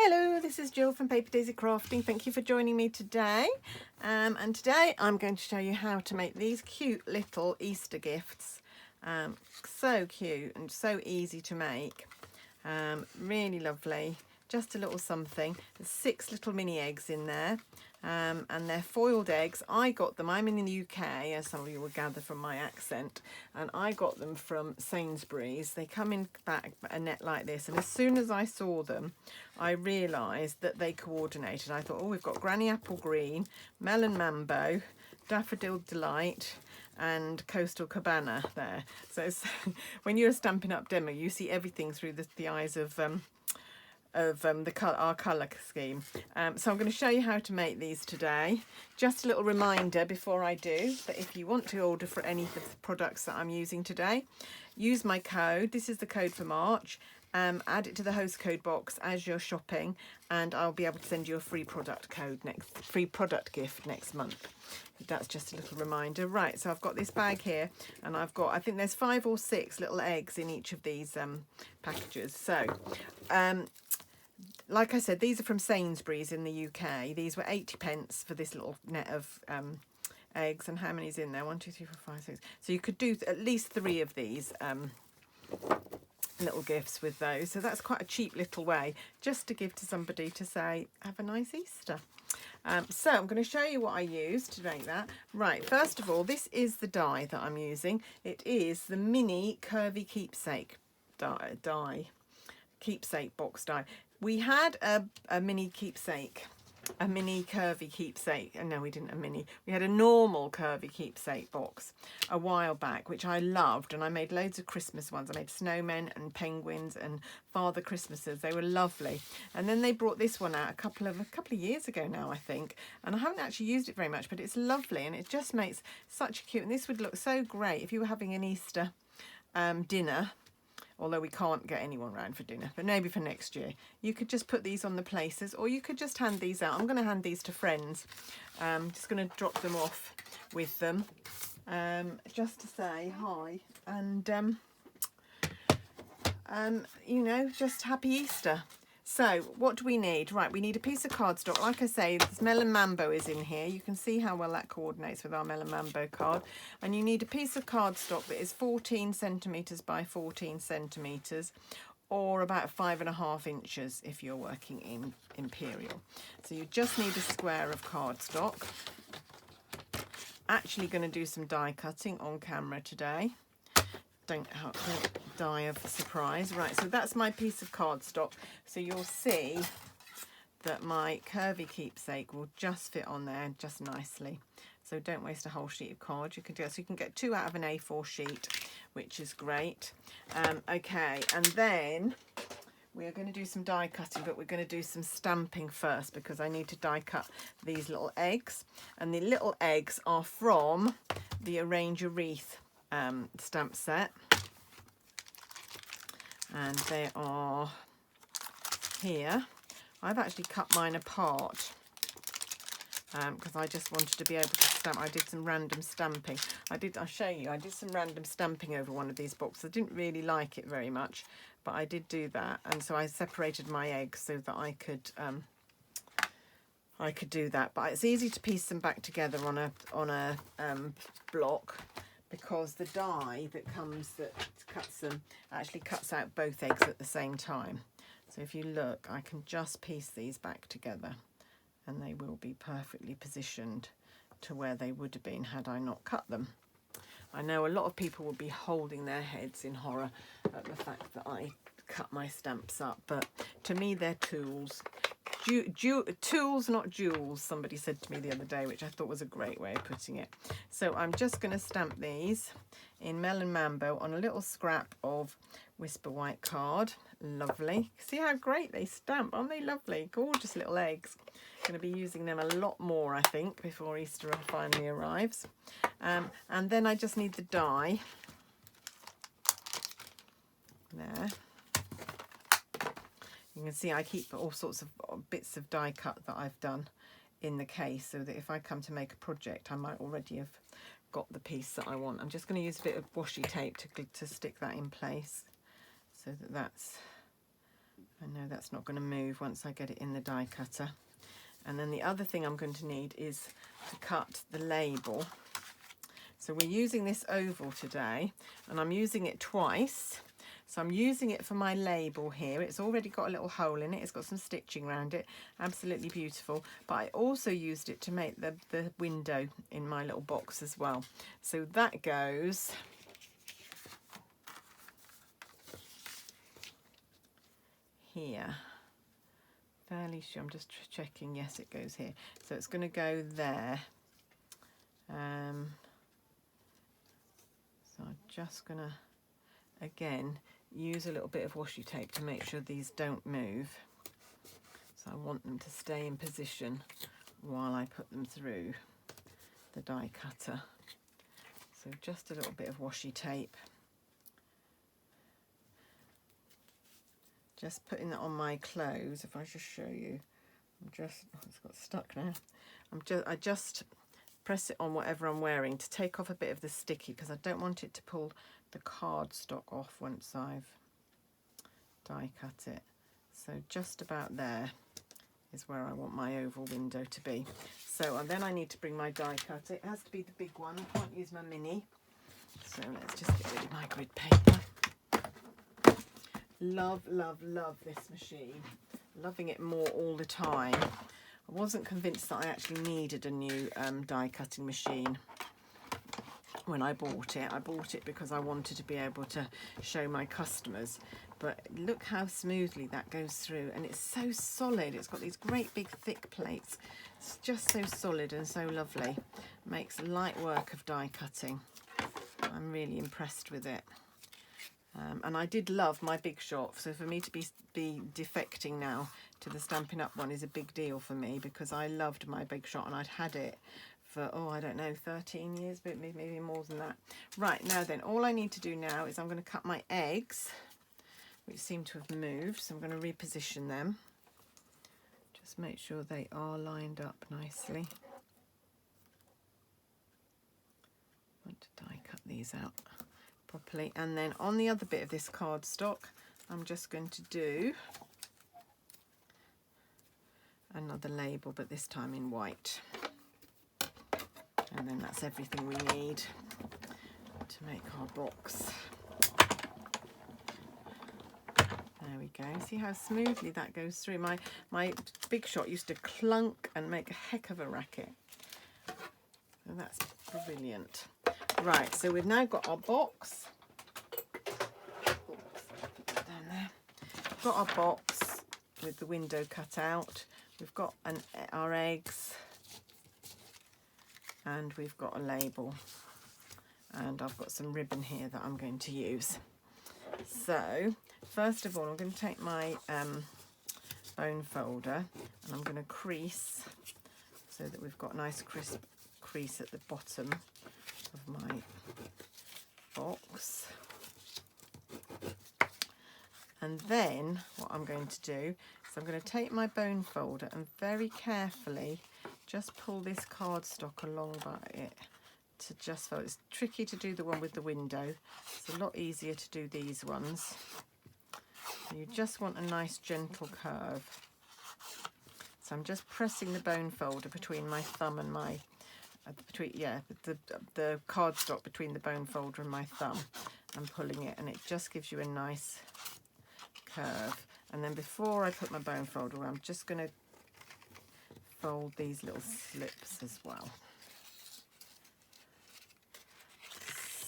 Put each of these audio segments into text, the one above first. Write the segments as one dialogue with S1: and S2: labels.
S1: Hello, this is Jill from Paper Daisy Crafting. Thank you for joining me today. And today I'm going to show you how to make these cute little Easter gifts. So cute and so easy to make. Really lovely. Just a little something. There's 6 little mini eggs in there. And they're foiled eggs. I got them, I'm in the UK, as some of you will gather from my accent, and I got them from Sainsbury's. They come in a net like this, and as soon as I saw them, I realised that they coordinated. I thought, oh, we've got Granny Apple Green, Melon Mambo, Daffodil Delight, and Coastal Cabana there. So when you're a Stampin' Up demo, you see everything through the eyes of our colour scheme. So I'm going to show you how to make these today. Just a little reminder before I do that if you want to order for any of the products that I'm using today, use my code. This is the code for March. Add it to the host code box as you're shopping, and I'll be able to send you a free product gift next month. That's just a little reminder. Right, so I've got this bag here, and I think there's 5 or 6 little eggs in each of these packages. So like I said, these are from Sainsbury's in the UK. These were 80p for this little net of eggs. And how many's in there? 1, 2, 3, 4, 5, 6. So you could do at least 3 of these little gifts with those. So that's quite a cheap little way just to give to somebody to say, have a nice Easter. So I'm going to show you what I used to make that. Right, first of all, this is the die that I'm using. It is the mini Curvy Keepsake keepsake box die. We had a mini keepsake, a mini curvy keepsake. No, we didn't we had a normal curvy keepsake box a while back, which I loved, and I made loads of Christmas ones. I made snowmen and penguins and Father Christmases. They were lovely. And then they brought this one out a couple of years ago now, I think, and I haven't actually used it very much, but it's lovely, and it just makes such a cute, and this would look so great if you were having an Easter dinner. Although we can't get anyone round for dinner, but maybe for next year. You could just put these on the places, or you could just hand these out. I'm going to hand these to friends. Just going to drop them off with them, just to say hi and, you know, just happy Easter. So what do we need? Right, we need a piece of cardstock. Like I say, this Melon Mambo is in here. You can see how well that coordinates with our Melon Mambo card. And you need a piece of cardstock that is 14 centimetres by 14 centimetres, or about 5.5 inches if you're working in Imperial. So you just need a square of cardstock. Actually going to do some die cutting on camera today. Don't die of surprise. Right, so that's my piece of cardstock. So you'll see that my curvy keepsake will just fit on there just nicely. So don't waste a whole sheet of card. You can do it. So you can get 2 out of an A4 sheet, which is great. Okay, and then we are going to do some die cutting, but we're going to do some stamping first because I need to die cut these little eggs. And the little eggs are from the Arrange a Wreath stamp set, and they are here. I've actually cut mine apart because I just wanted to be able to stamp. I did some random stamping. I'll show you, I did some random stamping over one of these boxes. I didn't really like it very much, but I did do that, and so I separated my eggs so that I could do that. But it's easy to piece them back together on a block, because the die that cuts them actually cuts out both eggs at the same time. So if you look, I can just piece these back together, and they will be perfectly positioned to where they would have been had I not cut them. I know a lot of people will be holding their heads in horror at the fact that I cut my stamps up, but to me they're tools. Tools, not jewels, somebody said to me the other day, which I thought was a great way of putting it. So I'm just going to stamp these in Melon Mambo on a little scrap of Whisper White card. Lovely. See how great they stamp, aren't they lovely? Gorgeous little eggs. Going to be using them a lot more, I think, before Easter finally arrives. And then I just need the die there. You can see I keep all sorts of bits of die cut that I've done in the case, so that if I come to make a project, I might already have got the piece that I want. I'm just going to use a bit of washi tape to stick that in place, so that that's I know that's not going to move once I get it in the die cutter. And then the other thing I'm going to need is to cut the label. So we're using this oval today, and I'm using it twice. So I'm using it for my label here. It's already got a little hole in it. It's got some stitching around it. Absolutely beautiful. But I also used it to make the window in my little box as well. So that goes here. Fairly sure. I'm just checking. Yes, it goes here. So it's going to go there. So I'm just going to, again, use a little bit of washi tape to make sure these don't move. So I want them to stay in position while I put them through the die cutter. So just a little bit of washi tape. Just putting that on my clothes. If I just show you, it's got stuck now. I just press it on whatever I'm wearing to take off a bit of the sticky, because I don't want it to pull the cardstock off once I've die cut it. So just about there is where I want my oval window to be. So and then I need to bring my die cutter. It has to be the big one. I can't use my mini. So let's just get rid of my grid paper. Love, love, love this machine. Loving it more all the time. I wasn't convinced that I actually needed a new die cutting machine when I bought it. I bought it because I wanted to be able to show my customers. But look how smoothly that goes through, and it's so solid. It's got these great big thick plates. It's just so solid and so lovely. Makes light work of die cutting. I'm really impressed with it. And I did love my Big Shot, so for me to be defecting now to the Stampin' Up one is a big deal for me, because I loved my Big Shot and I'd had it for, oh, I don't know, 13 years, but maybe more than that. Right, now then, all I need to do now is I'm going to cut my eggs, which seem to have moved, so I'm going to reposition them. Just make sure they are lined up nicely. I want to die cut these out properly. And then on the other bit of this cardstock, I'm just going to do another label, but this time in white. And then that's everything we need to make our box. There we go. See how smoothly that goes through. My Big Shot used to clunk and make a heck of a racket. So that's brilliant. Right, so we've now got our box. Oops, put that down there. We've got our box with the window cut out. We've got our eggs, and we've got a label. And I've got some ribbon here that I'm going to use. So first of all, I'm going to take my bone folder, and I'm going to crease so that we've got a nice crisp crease at the bottom of my box. And then what I'm going to do is I'm going to take my bone folder and very carefully just pull this cardstock along by it to just fold. It's tricky to do the one with the window. It's a lot easier to do these ones. You just want a nice gentle curve. So I'm just pressing the bone folder between my thumb and my the cardstock between the bone folder and my thumb, and pulling it, and it just gives you a nice curve. And then before I put my bone folder away, I'm just going to fold these little slips as well.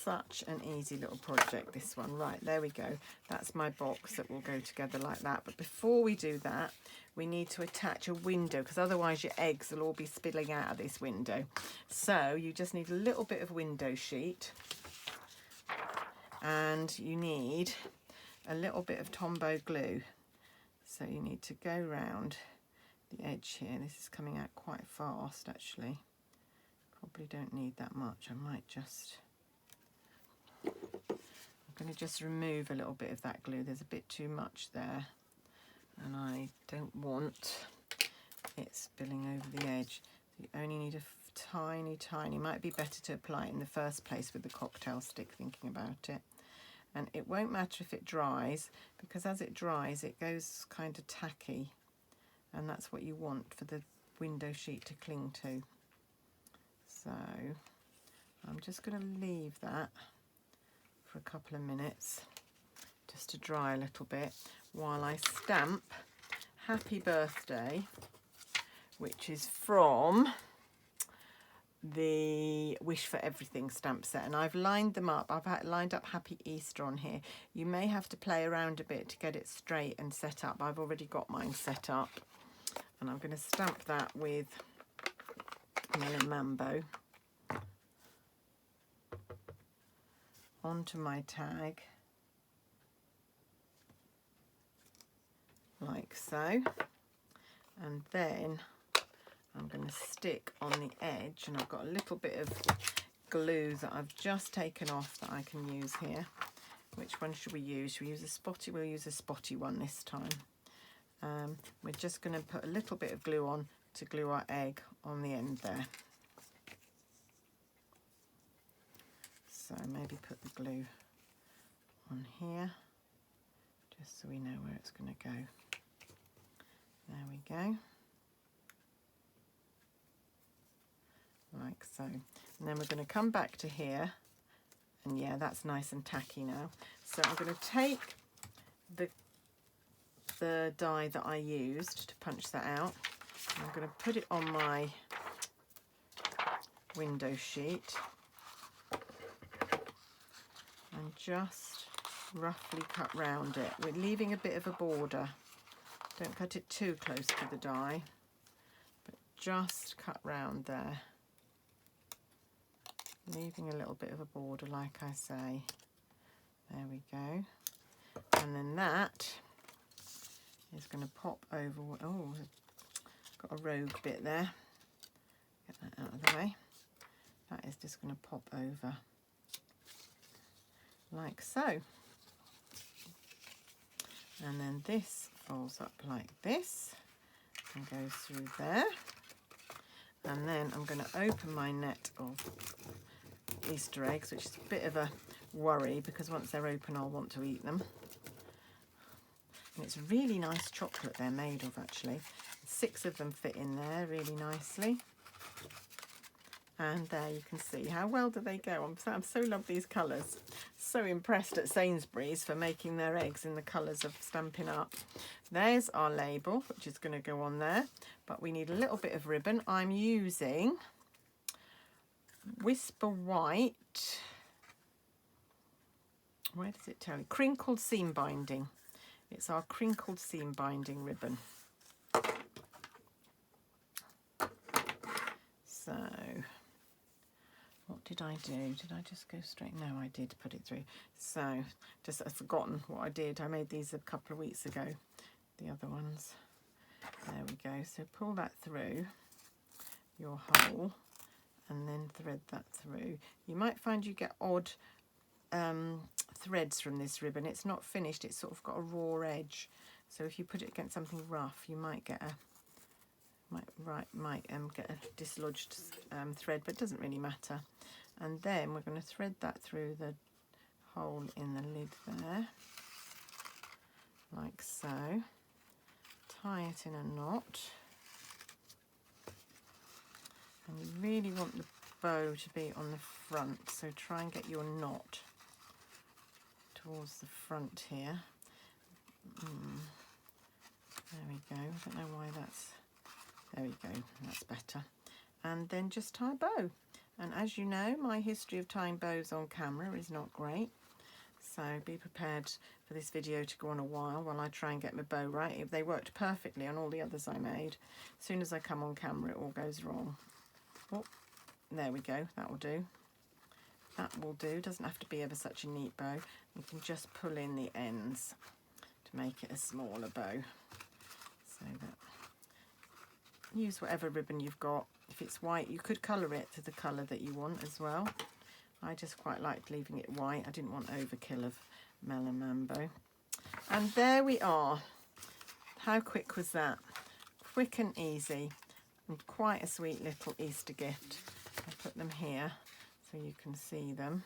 S1: Such an easy little project, this one. Right, there we go. That's my box that will go together like that. But before we do that, we need to attach a window, because otherwise your eggs will all be spilling out of this window. So you just need a little bit of window sheet, and you need a little bit of Tombow glue. So you need to go round the edge here. This is coming out quite fast, actually. Probably don't need that much. I might just... I'm going to just remove a little bit of that glue. There's a bit too much there, and I don't want it spilling over the edge. So you only need a tiny, might be better to apply it in the first place with the cocktail stick, thinking about it. and it won't matter if it dries, because as it dries it goes kind of tacky, and that's what you want for the window sheet to cling to. So I'm just going to leave that for a couple of minutes just to dry a little bit while I stamp Happy Birthday, which is from the Wish for Everything stamp set, and I've lined them up. I've lined up Happy Easter on here. You may have to play around a bit to get it straight and set up. I've already got mine set up, and I'm going to stamp that with Melon Mambo onto my tag like so, and then I'm going to stick on the edge, and I've got a little bit of glue that I've just taken off that I can use here. Which one should we use? Should we use a spotty? We'll use a spotty one this time. We're just going to put a little bit of glue on to glue our egg on the end there. So maybe put the glue on here, just so we know where it's going to go. There we go. Like so. And then we're going to come back to here, and yeah, that's nice and tacky now. So I'm going to take the die that I used to punch that out. I'm going to put it on my window sheet and just roughly cut round it. We're leaving a bit of a border. Don't cut it too close to the die, but just cut round there, leaving a little bit of a border, like I say. There we go. And then that is going to pop over. Oh, got a rogue bit there. Get that out of the way. That is just going to pop over like so. And then this folds up like this and goes through there. And then I'm going to open my net of Easter eggs, which is a bit of a worry because once they're open I'll want to eat them. And it's really nice chocolate they're made of, actually. 6 of them fit in there really nicely. And there you can see how well do they go. I'm so love these colours. So impressed at Sainsbury's for making their eggs in the colours of Stampin' Up. There's our label, which is going to go on there. But we need a little bit of ribbon. I'm using Whisper White. Where does it tell you? Crinkled Seam Binding. It's our crinkled seam binding ribbon. So, what did I do? Did I just go straight? No, I did put it through. So, just I've forgotten what I did. I made these a couple of weeks ago, the other ones. There we go. So pull that through your hole and then thread that through. You might find you get odd threads from this ribbon. It's not finished, it's sort of got a raw edge, so if you put it against something rough you might get get a dislodged thread, but it doesn't really matter. And then we're going to thread that through the hole in the lid there like so, tie it in a knot, and you really want the bow to be on the front, so try and get your knot towards the front here. There we go. I don't know why that's... There we go. That's better. And then just tie a bow. And as you know, my history of tying bows on camera is not great. So be prepared for this video to go on a while I try and get my bow right. If they worked perfectly on all the others I made, as soon as I come on camera, it all goes wrong. Oh, there we go. That will do. That will do. Doesn't have to be ever such a neat bow. You can just pull in the ends to make it a smaller bow. So that, use whatever ribbon you've got. If it's white, you could colour it to the colour that you want as well. I just quite liked leaving it white. I didn't want overkill of Melon Mambo. And there we are. How quick was that? Quick and easy, and quite a sweet little Easter gift. I'll put them here so you can see them.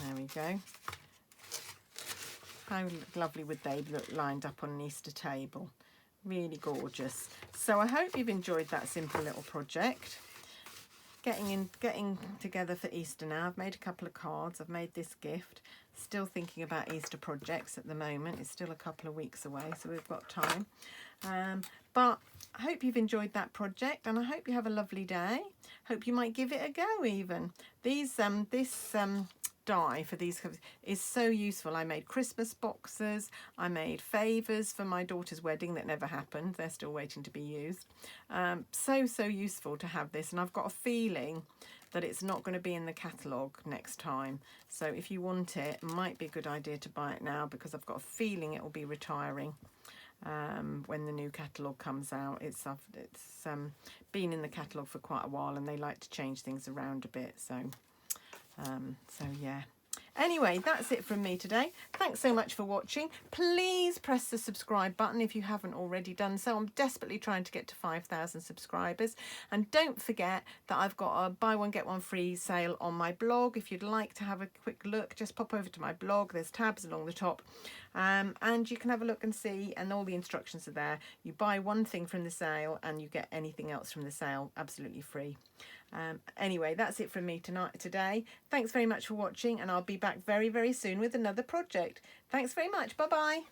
S1: There we go. How lovely would they look lined up on an Easter table? Really gorgeous. So I hope you've enjoyed that simple little project. Getting together for Easter now. I've made a couple of cards. I've made this gift. Still thinking about Easter projects at the moment. It's still a couple of weeks away, so we've got time. But I hope you've enjoyed that project, and I hope you have a lovely day. Hope you might give it a go even. This die for these is so useful. I made Christmas boxes. I made favours for my daughter's wedding that never happened. They're still waiting to be used. So useful to have this, and I've got a feeling that it's not going to be in the catalogue next time. So if you want it, it might be a good idea to buy it now, because I've got a feeling it will be retiring when the new catalogue comes out. It's been in the catalogue for quite a while, and they like to change things around a bit. So yeah. Anyway, that's it from me today. Thanks so much for watching. Please press the subscribe button if you haven't already done so. I'm desperately trying to get to 5,000 subscribers. And don't forget that I've got a buy one get one free sale on my blog. If you'd like to have a quick look, just pop over to my blog. There's tabs along the top. And you can have a look and see, and all the instructions are there. You buy one thing from the sale and you get anything else from the sale absolutely free. Anyway, that's it from me today. Thanks very much for watching, and I'll be back very, very soon with another project. Thanks very much. Bye-bye.